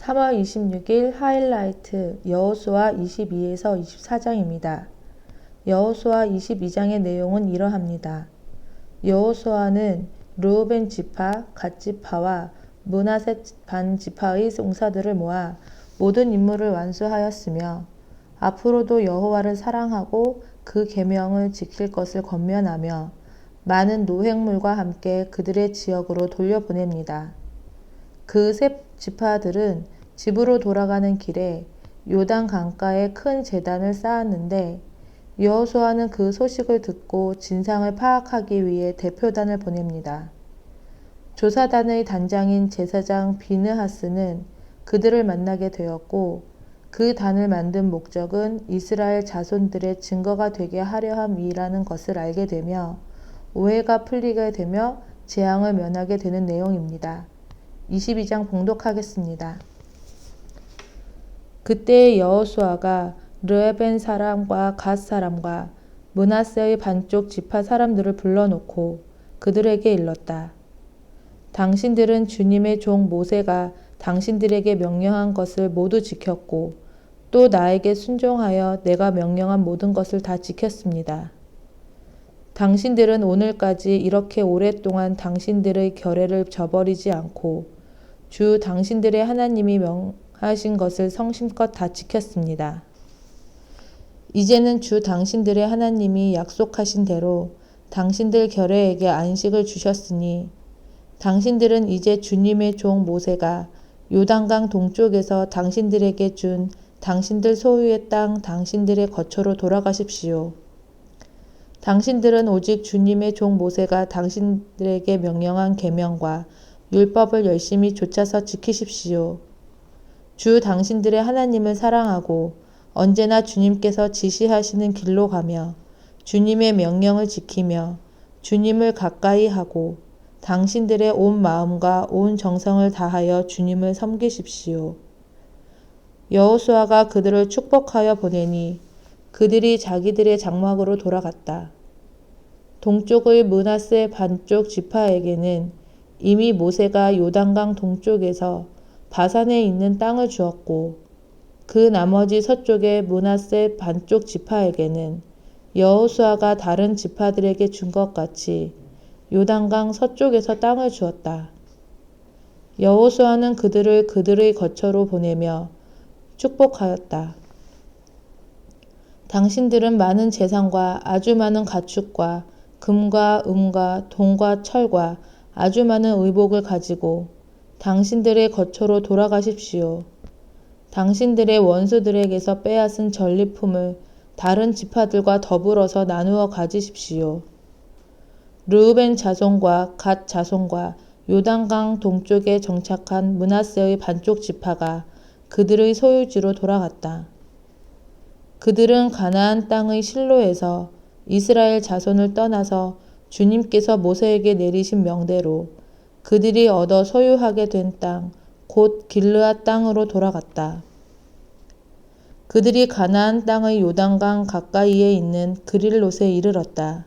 3월 26일 하이라이트 여호수아 22에서 24장입니다. 여호수아 22장의 내용은 이러합니다. 여호수아는 르우벤 지파, 갓 지파와 므낫세 반 지파의 용사들을 모아 모든 임무를 완수하였으며 앞으로도 여호와를 사랑하고 그 계명을 지킬 것을 권면하며 많은 노획물과 함께 그들의 지역으로 돌려보냅니다. 그 세 지파들은 집으로 돌아가는 길에 요단 강가에 큰 제단을 쌓았는데 여호수아는 그 소식을 듣고 진상을 파악하기 위해 대표단을 보냅니다. 조사단의 단장인 제사장 비느하스는 그들을 만나게 되었고 그 단을 만든 목적은 이스라엘 자손들의 증거가 되게 하려 함이라는 것을 알게 되며 오해가 풀리게 되며 재앙을 면하게 되는 내용입니다. 22장 봉독하겠습니다. 그때 여호수아가 르우벤 사람과 갓 사람과 므낫세의 반쪽 지파 사람들을 불러놓고 그들에게 일렀다. 당신들은 주님의 종 모세가 당신들에게 명령한 것을 모두 지켰고 또 나에게 순종하여 내가 명령한 모든 것을 다 지켰습니다. 당신들은 오늘까지 이렇게 오랫동안 당신들의 결례를 저버리지 않고 주 당신들의 하나님이 명하신 것을 성심껏 다 지켰습니다. 이제는 주 당신들의 하나님이 약속하신 대로 당신들 결례에게 안식을 주셨으니 당신들은 이제 주님의 종 모세가 요단강 동쪽에서 당신들에게 준 당신들 소유의 땅 당신들의 거처로 돌아가십시오. 당신들은 오직 주님의 종 모세가 당신들에게 명령한 계명과 율법을 열심히 좇아서 지키십시오. 주 당신들의 하나님을 사랑하고 언제나 주님께서 지시하시는 길로 가며 주님의 명령을 지키며 주님을 가까이 하고 당신들의 온 마음과 온 정성을 다하여 주님을 섬기십시오. 여호수아가 그들을 축복하여 보내니 그들이 자기들의 장막으로 돌아갔다. 동쪽의 므낫세 반쪽 지파에게는 이미 모세가 요단강 동쪽에서 바산에 있는 땅을 주었고 그 나머지 서쪽의 므낫세 반쪽 지파에게는 여호수아가 다른 지파들에게 준 것 같이 요단강 서쪽에서 땅을 주었다. 여호수아는 그들을 그들의 거처로 보내며 축복하였다. 당신들은 많은 재산과 아주 많은 가축과 금과 은과 동과 철과 아주 많은 의복을 가지고 당신들의 거처로 돌아가십시오. 당신들의 원수들에게서 빼앗은 전리품을 다른 지파들과 더불어서 나누어 가지십시오. 르우벤 자손과 갓 자손과 요단강 동쪽에 정착한 므낫세의 반쪽 지파가 그들의 소유지로 돌아갔다. 그들은 가나안 땅의 실로에서 이스라엘 자손을 떠나서 주님께서 모세에게 내리신 명대로 그들이 얻어 소유하게 된 땅, 곧 길르앗 땅으로 돌아갔다. 그들이 가나안 땅의 요단강 가까이에 있는 그릴롯에 이르렀다.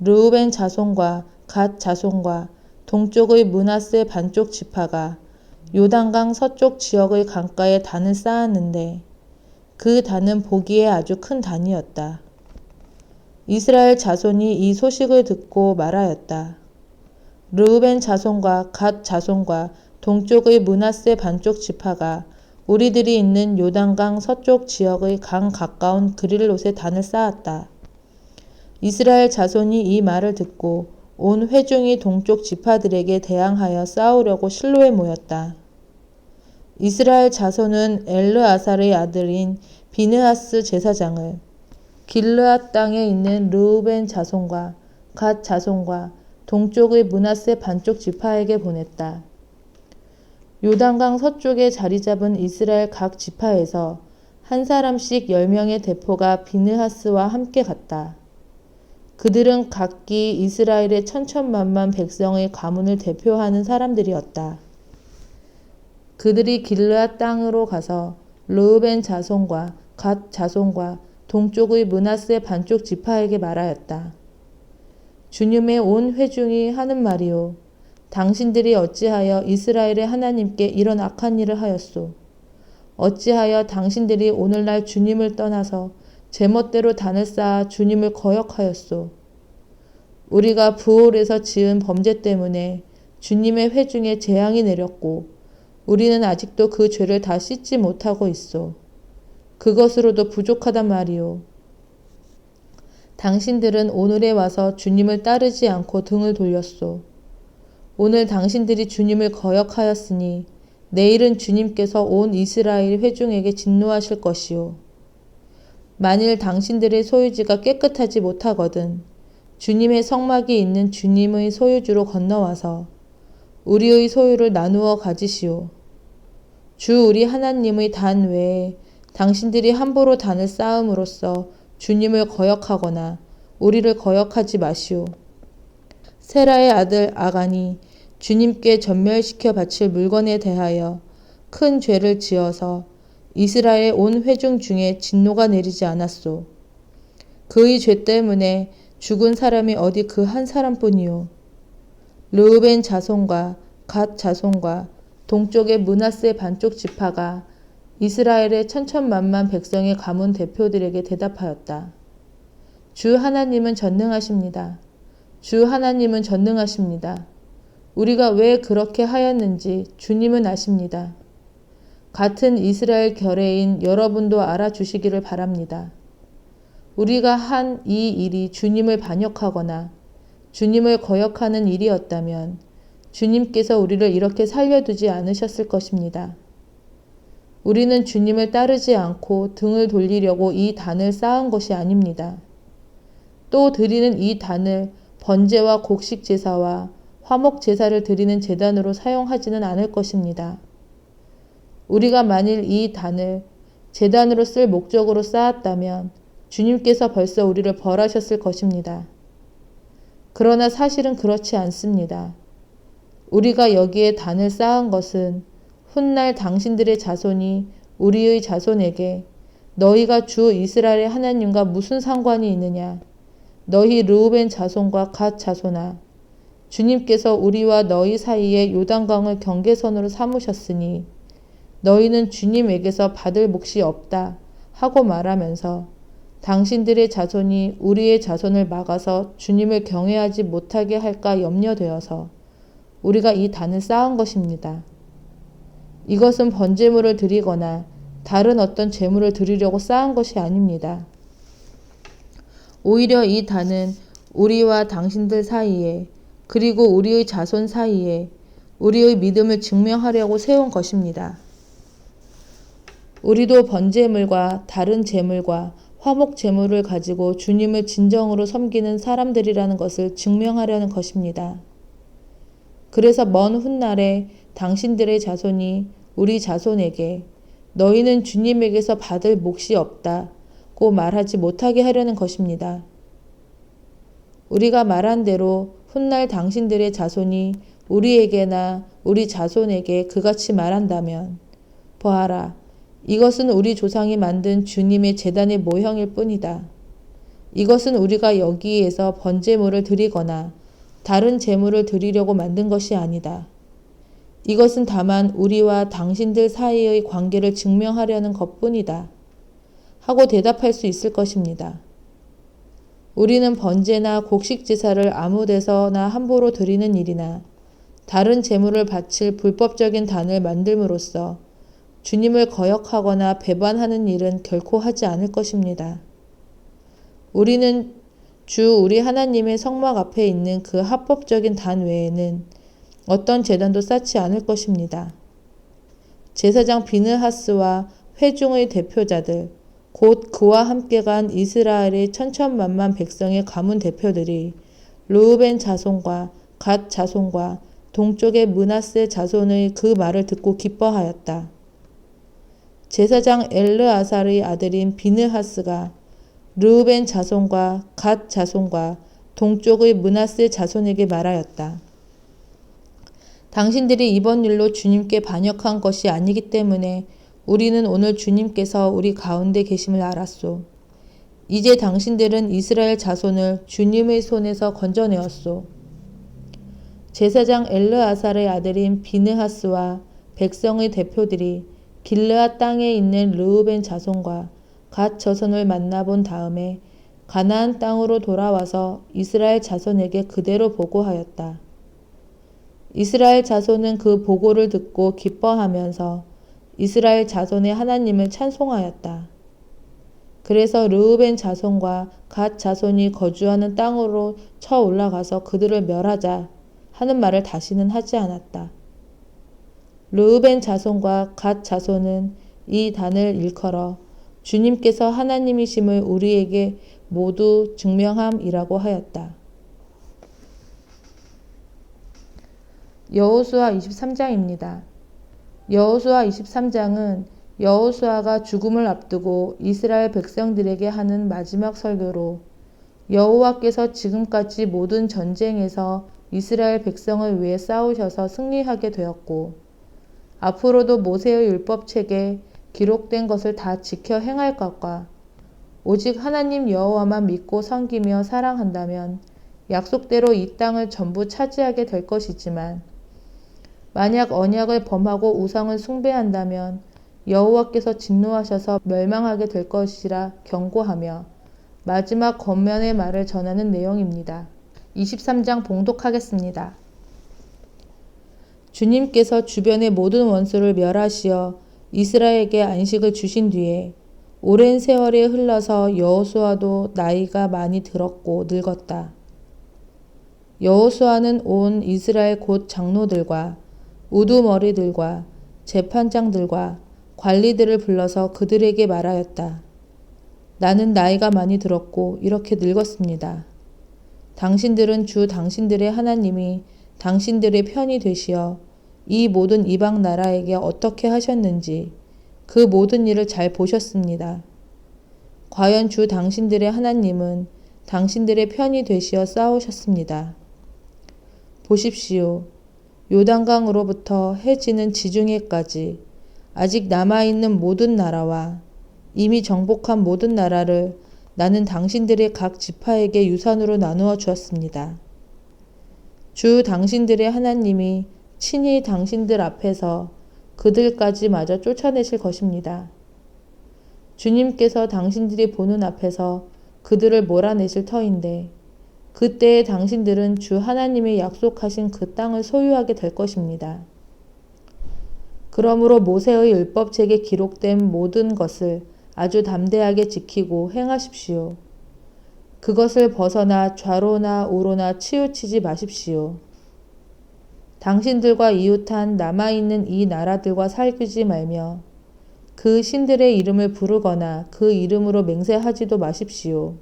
르우벤 자손과 갓 자손과 동쪽의 므낫세 반쪽 지파가 요단강 서쪽 지역의 강가에 단을 쌓았는데 그 단은 보기에 아주 큰 단이었다. 이스라엘 자손이 이 소식을 듣고 말하였다. 르우벤 자손과 갓 자손과 동쪽의 므낫세 반쪽 지파가 우리들이 있는 요단강 서쪽 지역의 강 가까운 그릴롯에 단을 쌓았다. 이스라엘 자손이 이 말을 듣고 온 회중이 동쪽 지파들에게 대항하여 싸우려고 실로에 모였다. 이스라엘 자손은 엘르아살의 아들인 비느하스 제사장을 길르앗 땅에 있는 르우벤 자손과 갓 자손과 동쪽의 므낫세 반쪽 지파에게 보냈다. 요단강 서쪽에 자리 잡은 이스라엘 각 지파에서 한 사람씩 10명의 대표가 비느하스와 함께 갔다. 그들은 각기 이스라엘의 천천만만 백성의 가문을 대표하는 사람들이었다. 그들이 길르앗 땅으로 가서 르우벤 자손과 갓 자손과 동쪽의 므낫세 반쪽 지파에게 말하였다. 주님의 온 회중이 하는 말이요. 당신들이 어찌하여 이스라엘의 하나님께 이런 악한 일을 하였소? 어찌하여 당신들이 오늘날 주님을 떠나서 제멋대로 단을 쌓아 주님을 거역하였소? 우리가 부올에서 지은 범죄 때문에 주님의 회중에 재앙이 내렸고 우리는 아직도 그 죄를 다 씻지 못하고 있소. 그것으로도 부족하단 말이오. 당신들은 오늘에 와서 주님을 따르지 않고 등을 돌렸소. 오늘 당신들이 주님을 거역하였으니 내일은 주님께서 온 이스라엘 회중에게 진노하실 것이오. 만일 당신들의 소유지가 깨끗하지 못하거든 주님의 성막이 있는 주님의 소유주로 건너와서 우리의 소유를 나누어 가지시오. 주 우리 하나님의 단 외에 당신들이 함부로 단을 쌓음으로써 주님을 거역하거나 우리를 거역하지 마시오. 세라의 아들 아간이 주님께 전멸시켜 바칠 물건에 대하여 큰 죄를 지어서 이스라엘 온 회중 중에 진노가 내리지 않았소. 그의 죄 때문에 죽은 사람이 어디 그 한 사람뿐이요. 르우벤 자손과 갓 자손과 동쪽의 므낫세 반쪽 지파가 이스라엘의 천천만만 백성의 가문 대표들에게 대답하였다. 주 하나님은 전능하십니다. 주 하나님은 전능하십니다. 우리가 왜 그렇게 하였는지 주님은 아십니다. 같은 이스라엘 결의인 여러분도 알아주시기를 바랍니다. 우리가 한 이 일이 주님을 반역하거나 주님을 거역하는 일이었다면 주님께서 우리를 이렇게 살려두지 않으셨을 것입니다. 우리는 주님을 따르지 않고 등을 돌리려고 이 단을 쌓은 것이 아닙니다. 또 드리는 이 단을 번제와 곡식 제사와 화목 제사를 드리는 제단으로 사용하지는 않을 것입니다. 우리가 만일 이 단을 제단으로 쓸 목적으로 쌓았다면 주님께서 벌써 우리를 벌하셨을 것입니다. 그러나 사실은 그렇지 않습니다. 우리가 여기에 단을 쌓은 것은 훗날 당신들의 자손이 우리의 자손에게 너희가 주 이스라엘의 하나님과 무슨 상관이 있느냐? 너희 르우벤 자손과 갓 자손아, 주님께서 우리와 너희 사이에 요단강을 경계선으로 삼으셨으니 너희는 주님에게서 받을 몫이 없다 하고 말하면서 당신들의 자손이 우리의 자손을 막아서 주님을 경외하지 못하게 할까 염려되어서 우리가 이 단을 쌓은 것입니다. 이것은 번제물을 드리거나 다른 어떤 제물을 드리려고 쌓은 것이 아닙니다. 오히려 이 단은 우리와 당신들 사이에 그리고 우리의 자손 사이에 우리의 믿음을 증명하려고 세운 것입니다. 우리도 번제물과 다른 제물과 화목 제물을 가지고 주님을 진정으로 섬기는 사람들이라는 것을 증명하려는 것입니다. 그래서 먼 훗날에 당신들의 자손이 우리 자손에게 너희는 주님에게서 받을 몫이 없다고 말하지 못하게 하려는 것입니다. 우리가 말한 대로 훗날 당신들의 자손이 우리에게나 우리 자손에게 그같이 말한다면 보아라, 이것은 우리 조상이 만든 주님의 제단의 모형일 뿐이다. 이것은 우리가 여기에서 번제물을 드리거나 다른 제물을 드리려고 만든 것이 아니다. 이것은 다만 우리와 당신들 사이의 관계를 증명하려는 것뿐이다. 하고 대답할 수 있을 것입니다. 우리는 번제나 곡식 제사를 아무 데서나 함부로 드리는 일이나 다른 제물을 바칠 불법적인 단을 만듦으로써 주님을 거역하거나 배반하는 일은 결코 하지 않을 것입니다. 우리는 주 우리 하나님의 성막 앞에 있는 그 합법적인 단 외에는 어떤 제단도 쌓지 않을 것입니다. 제사장 비느하스와 회중의 대표자들, 곧 그와 함께 간 이스라엘의 천천만만 백성의 가문 대표들이 르우벤 자손과 갓 자손과 동쪽의 므낫세 자손의 그 말을 듣고 기뻐하였다. 제사장 엘르아살의 아들인 비느하스가 르우벤 자손과 갓 자손과 동쪽의 므낫세 자손에게 말하였다. 당신들이 이번 일로 주님께 반역한 것이 아니기 때문에 우리는 오늘 주님께서 우리 가운데 계심을 알았소. 이제 당신들은 이스라엘 자손을 주님의 손에서 건져내었소. 제사장 엘르아살의 아들인 비느하스와 백성의 대표들이 길르앗 땅에 있는 르우벤 자손과 갓 자손을 만나본 다음에 가나안 땅으로 돌아와서 이스라엘 자손에게 그대로 보고하였다. 이스라엘 자손은 그 보고를 듣고 기뻐하면서 이스라엘 자손의 하나님을 찬송하였다. 그래서 르우벤 자손과 갓 자손이 거주하는 땅으로 쳐 올라가서 그들을 멸하자 하는 말을 다시는 하지 않았다. 르우벤 자손과 갓 자손은 이 단을 일컬어 주님께서 하나님이심을 우리에게 모두 증명함이라고 하였다. 여호수아 23장입니다. 여호수아 23장은 여호수아가 죽음을 앞두고 이스라엘 백성들에게 하는 마지막 설교로 여호와께서 지금까지 모든 전쟁에서 이스라엘 백성을 위해 싸우셔서 승리하게 되었고 앞으로도 모세의 율법책에 기록된 것을 다 지켜 행할 것과 오직 하나님 여호와만 믿고 섬기며 사랑한다면 약속대로 이 땅을 전부 차지하게 될 것이지만 만약 언약을 범하고 우상을 숭배한다면 여호와께서 진노하셔서 멸망하게 될 것이라 경고하며 마지막 권면의 말을 전하는 내용입니다. 23장 봉독하겠습니다. 주님께서 주변의 모든 원수를 멸하시어 이스라엘에게 안식을 주신 뒤에 오랜 세월이 흘러서 여호수아도 나이가 많이 들었고 늙었다. 여호수아는 온 이스라엘 곧 장로들과 우두머리들과 재판장들과 관리들을 불러서 그들에게 말하였다. 나는 나이가 많이 들었고 이렇게 늙었습니다. 당신들은 주 당신들의 하나님이 당신들의 편이 되시어 이 모든 이방 나라에게 어떻게 하셨는지 그 모든 일을 잘 보셨습니다. 과연 주 당신들의 하나님은 당신들의 편이 되시어 싸우셨습니다. 보십시오. 요단강으로부터 해 지는 지중해까지 아직 남아있는 모든 나라와 이미 정복한 모든 나라를 나는 당신들의 각 지파에게 유산으로 나누어 주었습니다. 주 당신들의 하나님이 친히 당신들 앞에서 그들까지 마저 쫓아내실 것입니다. 주님께서 당신들이 보는 앞에서 그들을 몰아내실 터인데 그때에 당신들은 주 하나님이 약속하신 그 땅을 소유하게 될 것입니다. 그러므로 모세의 율법책에 기록된 모든 것을 아주 담대하게 지키고 행하십시오. 그것을 벗어나 좌로나 우로나 치우치지 마십시오. 당신들과 이웃한 남아있는 이 나라들과 사귀지 말며 그 신들의 이름을 부르거나 그 이름으로 맹세하지도 마십시오.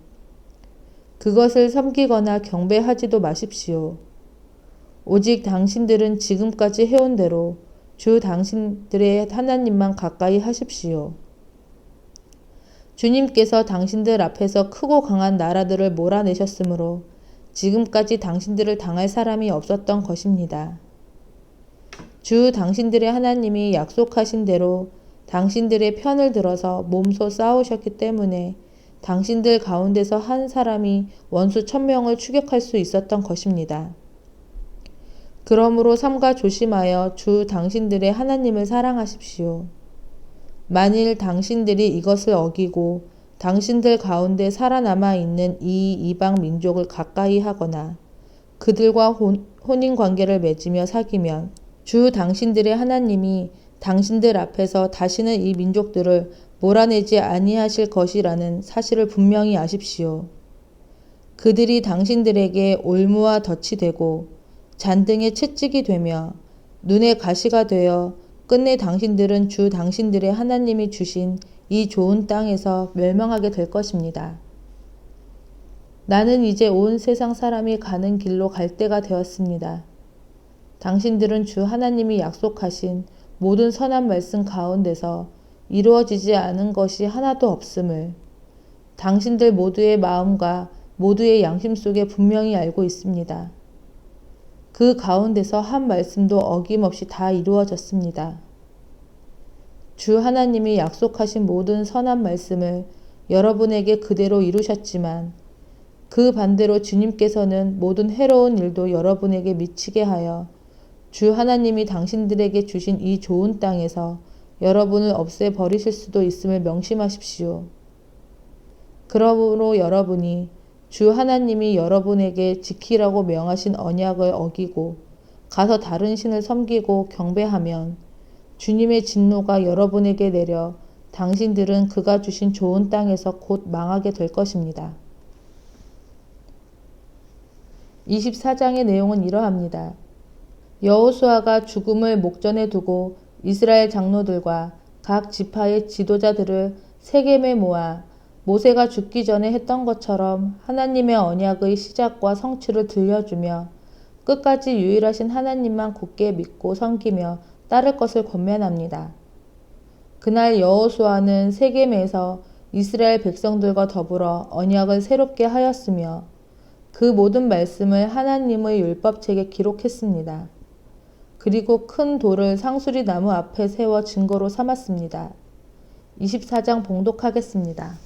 그것을 섬기거나 경배하지도 마십시오. 오직 당신들은 지금까지 해온 대로 주 당신들의 하나님만 가까이 하십시오. 주님께서 당신들 앞에서 크고 강한 나라들을 몰아내셨으므로 지금까지 당신들을 당할 사람이 없었던 것입니다. 주 당신들의 하나님이 약속하신 대로 당신들의 편을 들어서 몸소 싸우셨기 때문에 당신들 가운데서 한 사람이 원수 1000명을 추격할 수 있었던 것입니다. 그러므로 삼가 조심하여 주 당신들의 하나님을 사랑하십시오. 만일 당신들이 이것을 어기고 당신들 가운데 살아남아 있는 이 이방 민족을 가까이 하거나 그들과 혼인관계를 맺으며 사귀면 주 당신들의 하나님이 당신들 앞에서 다시는 이 민족들을 몰아내지 아니하실 것이라는 사실을 분명히 아십시오. 그들이 당신들에게 올무와 덫이 되고 잔등의 채찍이 되며 눈의 가시가 되어 끝내 당신들은 주 당신들의 하나님이 주신 이 좋은 땅에서 멸망하게 될 것입니다. 나는 이제 온 세상 사람이 가는 길로 갈 때가 되었습니다. 당신들은 주 하나님이 약속하신 모든 선한 말씀 가운데서 이루어지지 않은 것이 하나도 없음을, 당신들 모두의 마음과 모두의 양심 속에 분명히 알고 있습니다. 그 가운데서 한 말씀도 어김없이 다 이루어졌습니다. 주 하나님이 약속하신 모든 선한 말씀을 여러분에게 그대로 이루셨지만 그 반대로 주님께서는 모든 해로운 일도 여러분에게 미치게 하여 주 하나님이 당신들에게 주신 이 좋은 땅에서 여러분을 없애버리실 수도 있음을 명심하십시오. 그러므로 여러분이 주 하나님이 여러분에게 지키라고 명하신 언약을 어기고 가서 다른 신을 섬기고 경배하면 주님의 진노가 여러분에게 내려 당신들은 그가 주신 좋은 땅에서 곧 망하게 될 것입니다. 24장의 내용은 이러합니다. 여호수아가 죽음을 목전에 두고 이스라엘 장로들과 각 지파의 지도자들을 세겜에 모아 모세가 죽기 전에 했던 것처럼 하나님의 언약의 시작과 성취를 들려주며 끝까지 유일하신 하나님만 굳게 믿고 섬기며 따를 것을 권면합니다. 그날 여호수아는 세겜에서 이스라엘 백성들과 더불어 언약을 새롭게 하였으며 그 모든 말씀을 하나님의 율법책에 기록했습니다. 그리고 큰 돌을 상수리 나무 앞에 세워 증거로 삼았습니다. 24장 봉독하겠습니다.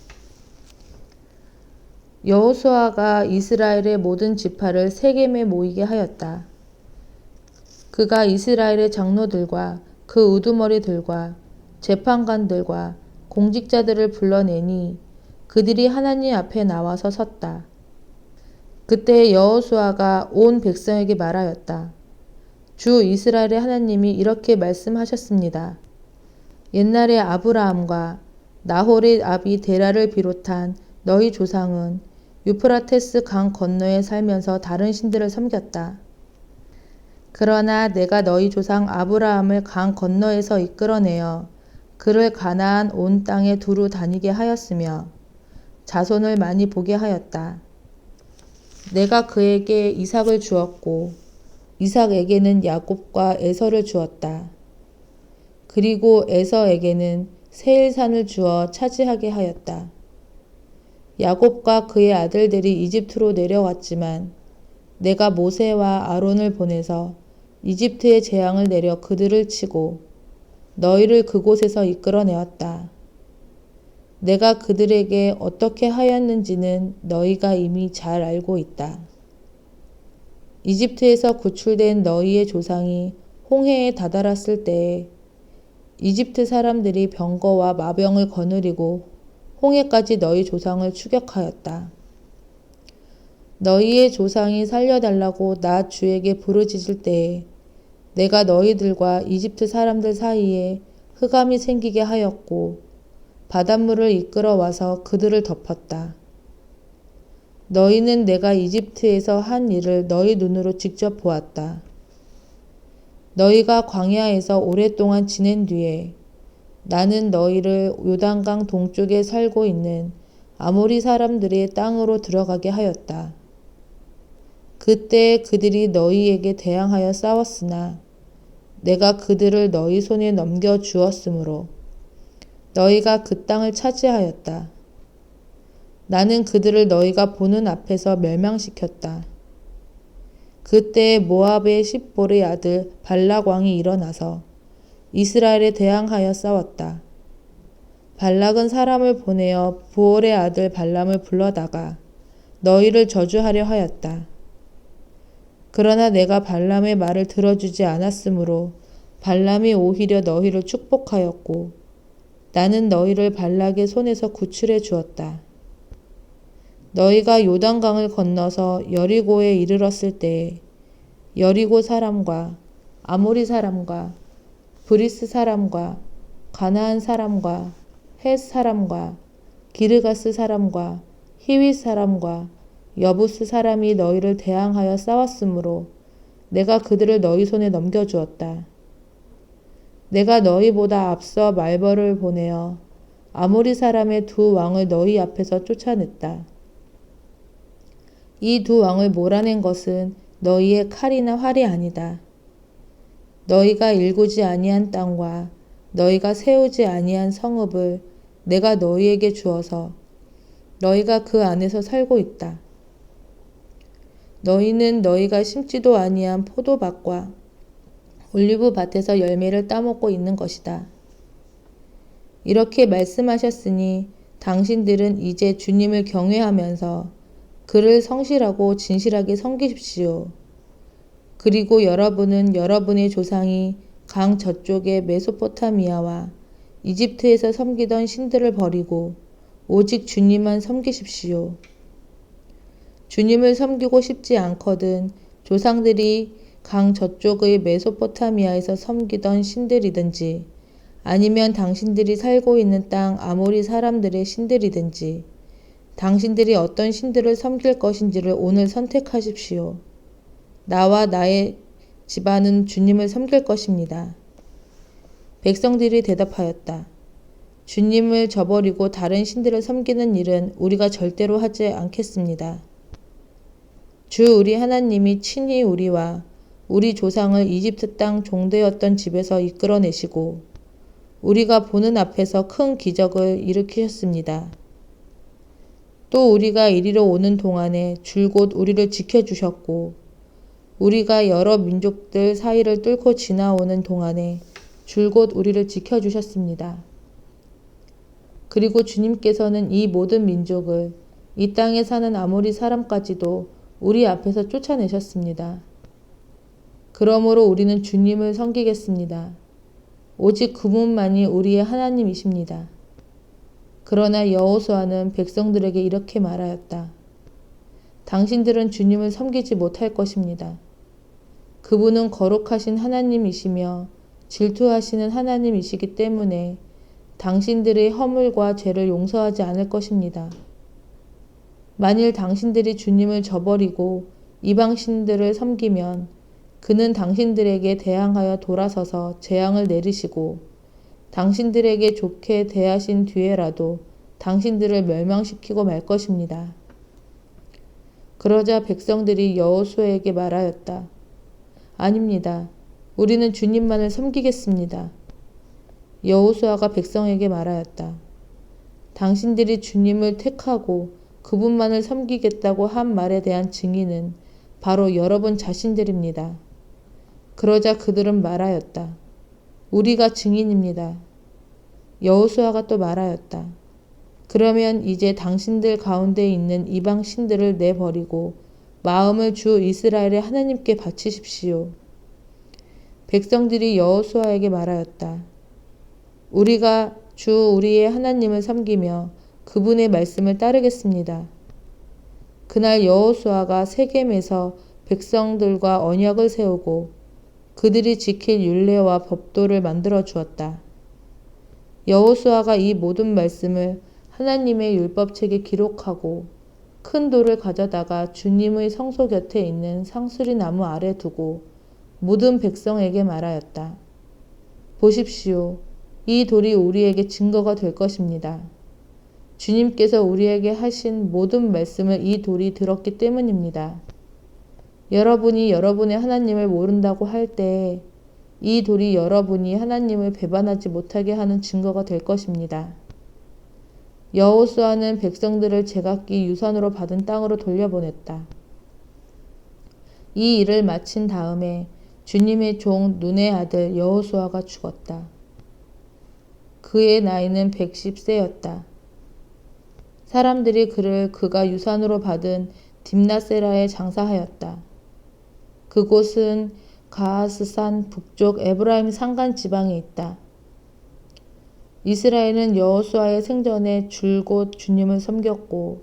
여호수아가 이스라엘의 모든 지파를 세겜에 모이게 하였다. 그가 이스라엘의 장로들과 그 우두머리들과 재판관들과 공직자들을 불러내니 그들이 하나님 앞에 나와서 섰다. 그때 여호수아가 온 백성에게 말하였다. 주 이스라엘의 하나님이 이렇게 말씀하셨습니다. 옛날에 아브라함과 나홀의 아비 데라를 비롯한 너희 조상은 유프라테스 강 건너에 살면서 다른 신들을 섬겼다. 그러나 내가 너희 조상 아브라함을 강 건너에서 이끌어내어 그를 가나안 온 땅에 두루 다니게 하였으며 자손을 많이 보게 하였다. 내가 그에게 이삭을 주었고 이삭에게는 야곱과 에서를 주었다. 그리고 에서에게는 세일산을 주어 차지하게 하였다. 야곱과 그의 아들들이 이집트로 내려왔지만 내가 모세와 아론을 보내서 이집트의 재앙을 내려 그들을 치고 너희를 그곳에서 이끌어내었다. 내가 그들에게 어떻게 하였는지는 너희가 이미 잘 알고 있다. 이집트에서 구출된 너희의 조상이 홍해에 다다랐을 때에 이집트 사람들이 병거와 마병을 거느리고 홍해까지 너희 조상을 추격하였다. 너희의 조상이 살려달라고 나 주에게 부르짖을 때에 내가 너희들과 이집트 사람들 사이에 흑암이 생기게 하였고 바닷물을 이끌어 와서 그들을 덮었다. 너희는 내가 이집트에서 한 일을 너희 눈으로 직접 보았다. 너희가 광야에서 오랫동안 지낸 뒤에 나는 너희를 요단강 동쪽에 살고 있는 아모리 사람들의 땅으로 들어가게 하였다. 그때 그들이 너희에게 대항하여 싸웠으나 내가 그들을 너희 손에 넘겨 주었으므로 너희가 그 땅을 차지하였다. 나는 그들을 너희가 보는 앞에서 멸망시켰다. 그때 모압의 십볼의 아들 발락 왕이 일어나서 이스라엘에 대항하여 싸웠다. 발락은 사람을 보내어 부올의 아들 발람을 불러다가 너희를 저주하려 하였다. 그러나 내가 발람의 말을 들어주지 않았으므로 발람이 오히려 너희를 축복하였고 나는 너희를 발락의 손에서 구출해 주었다. 너희가 요단강을 건너서 여리고에 이르렀을 때에 여리고 사람과 아모리 사람과 브리스 사람과 가나안 사람과 헷 사람과 기르가스 사람과 히윗 사람과 여부스 사람이 너희를 대항하여 싸웠으므로 내가 그들을 너희 손에 넘겨주었다. 내가 너희보다 앞서 말벌을 보내어 아모리 사람의 두 왕을 너희 앞에서 쫓아냈다. 이 두 왕을 몰아낸 것은 너희의 칼이나 활이 아니다. 너희가 일구지 아니한 땅과 너희가 세우지 아니한 성읍을 내가 너희에게 주어서 너희가 그 안에서 살고 있다. 너희는 너희가 심지도 아니한 포도밭과 올리브 밭에서 열매를 따먹고 있는 것이다. 이렇게 말씀하셨으니 당신들은 이제 주님을 경외하면서 그를 성실하고 진실하게 섬기십시오. 그리고 여러분은 여러분의 조상이 강 저쪽의 메소포타미아와 이집트에서 섬기던 신들을 버리고 오직 주님만 섬기십시오. 주님을 섬기고 싶지 않거든 조상들이 강 저쪽의 메소포타미아에서 섬기던 신들이든지 아니면 당신들이 살고 있는 땅 아모리 사람들의 신들이든지 당신들이 어떤 신들을 섬길 것인지를 오늘 선택하십시오. 나와 나의 집안은 주님을 섬길 것입니다. 백성들이 대답하였다. 주님을 저버리고 다른 신들을 섬기는 일은 우리가 절대로 하지 않겠습니다. 주 우리 하나님이 친히 우리와 우리 조상을 이집트 땅 종되었던 집에서 이끌어내시고 우리가 보는 앞에서 큰 기적을 일으키셨습니다. 또 우리가 이리로 오는 동안에 줄곧 우리를 지켜주셨고 우리가 여러 민족들 사이를 뚫고 지나오는 동안에 줄곧 우리를 지켜주셨습니다. 그리고 주님께서는 이 모든 민족을 이 땅에 사는 아모리 사람까지도 우리 앞에서 쫓아내셨습니다. 그러므로 우리는 주님을 섬기겠습니다. 오직 그분만이 우리의 하나님이십니다. 그러나 여호수아는 백성들에게 이렇게 말하였다. 당신들은 주님을 섬기지 못할 것입니다. 그분은 거룩하신 하나님이시며 질투하시는 하나님이시기 때문에 당신들의 허물과 죄를 용서하지 않을 것입니다. 만일 당신들이 주님을 저버리고 이방 신들을 섬기면 그는 당신들에게 대항하여 돌아서서 재앙을 내리시고 당신들에게 좋게 대하신 뒤에라도 당신들을 멸망시키고 말 것입니다. 그러자 백성들이 여호수아에게 말하였다. 아닙니다. 우리는 주님만을 섬기겠습니다. 여호수아가 백성에게 말하였다. 당신들이 주님을 택하고 그분만을 섬기겠다고 한 말에 대한 증인은 바로 여러분 자신들입니다. 그러자 그들은 말하였다. 우리가 증인입니다. 여호수아가 또 말하였다. 그러면 이제 당신들 가운데 있는 이방 신들을 내버리고 마음을 주 이스라엘의 하나님께 바치십시오. 백성들이 여호수아에게 말하였다. 우리가 주 우리의 하나님을 섬기며 그분의 말씀을 따르겠습니다. 그날 여호수아가 세겜에서 백성들과 언약을 세우고 그들이 지킬 율례와 법도를 만들어 주었다. 여호수아가 이 모든 말씀을 하나님의 율법책에 기록하고 큰 돌을 가져다가 주님의 성소 곁에 있는 상수리 나무 아래 두고 모든 백성에게 말하였다. 보십시오. 이 돌이 우리에게 증거가 될 것입니다. 주님께서 우리에게 하신 모든 말씀을 이 돌이 들었기 때문입니다. 여러분이 여러분의 하나님을 모른다고 할 때 이 돌이 여러분이 하나님을 배반하지 못하게 하는 증거가 될 것입니다. 여호수아는 백성들을 제각기 유산으로 받은 땅으로 돌려보냈다. 이 일을 마친 다음에 주님의 종 눈의 아들 여호수아가 죽었다. 그의 나이는 110세였다. 사람들이 그를 그가 유산으로 받은 딥나세라에 장사하였다. 그곳은 가하스산 북쪽 에브라임 산간 지방에 있다. 이스라엘은 여호수아의 생전에 줄곧 주님을 섬겼고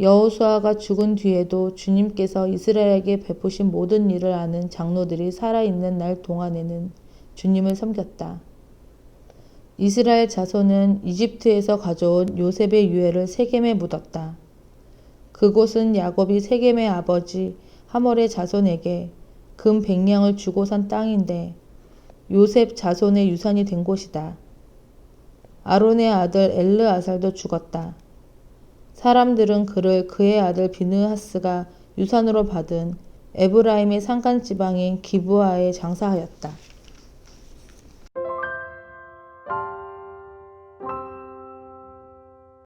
여호수아가 죽은 뒤에도 주님께서 이스라엘에게 베푸신 모든 일을 아는 장로들이 살아있는 날 동안에는 주님을 섬겼다. 이스라엘 자손은 이집트에서 가져온 요셉의 유해를 세겜에 묻었다. 그곳은 야곱이 세겜의 아버지 하몰의 자손에게 금 100냥을 주고 산 땅인데 요셉 자손의 유산이 된 곳이다. 아론의 아들 엘르아살도 죽었다. 사람들은 그를 그의 아들 비느하스가 유산으로 받은 에브라임의 산간 지방인 기브아에 장사하였다.